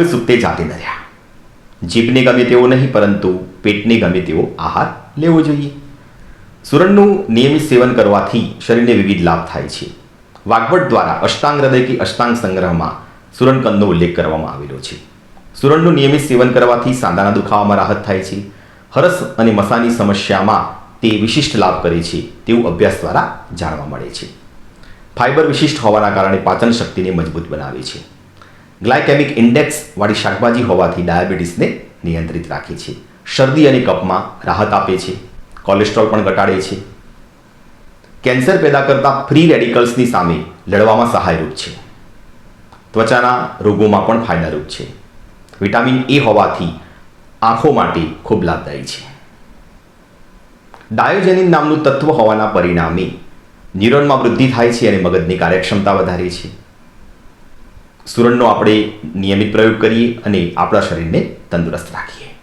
સુપ્તે જાતે નર્યા. જીભને ગમે તેવો નહીં, પરંતુ પેટને ગમે તેવો આહાર લેવો જોઈએ. સુરણનું નિયમિત સેવન કરવાથી શરીરને વિવિધ લાભ થાય છે. વાગ્ભટ દ્વારા અષ્ટાંગ હૃદય કે અષ્ટાંગ સંગ્રહમાં સુરણકંદનો ઉલ્લેખ કરવામાં આવેલો છે. સુરણનું નિયમિત સેવન કરવાથી સાંધાના દુખાવામાં રાહત થાય છે. હરસ અને મસાની સમસ્યામાં તે વિશિષ્ટ લાભ કરે છે તેવું અભ્યાસ દ્વારા જાણવા મળે છે. ફાઇબર વિશિષ્ટ હોવાના કારણે પાચન શક્તિને મજબૂત બનાવે છે. ગ્લાયકેમિક ઇન્ડેક્સ વાળી શાકભાજી હોવાથી ડાયાબિટીસને નિયંત્રિત રાખે છે. શરદી અને કફમાં રાહત આપે છે. કોલેસ્ટ્રોલ પણ ઘટાડે છે. કેન્સર પેદા કરતા ફ્રી રેડિકલ્સની સામે લડવામાં સહાયરૂપ છે. ત્વચાના રોગોમાં પણ ફાયદારૂપ છે. વિટામિન એ હોવાથી આંખો માટે ખૂબ લાભદાયી છે. ડાયોજેનિન નામનું તત્વ હોવાના પરિણામે ન્યુરોનમાં વૃદ્ધિ થાય છે અને મગજની કાર્યક્ષમતા વધારે છે. સુરણનો આપણે નિયમિત પ્રયોગ કરીએ અને આપણા શરીરને તંદુરસ્ત રાખીએ.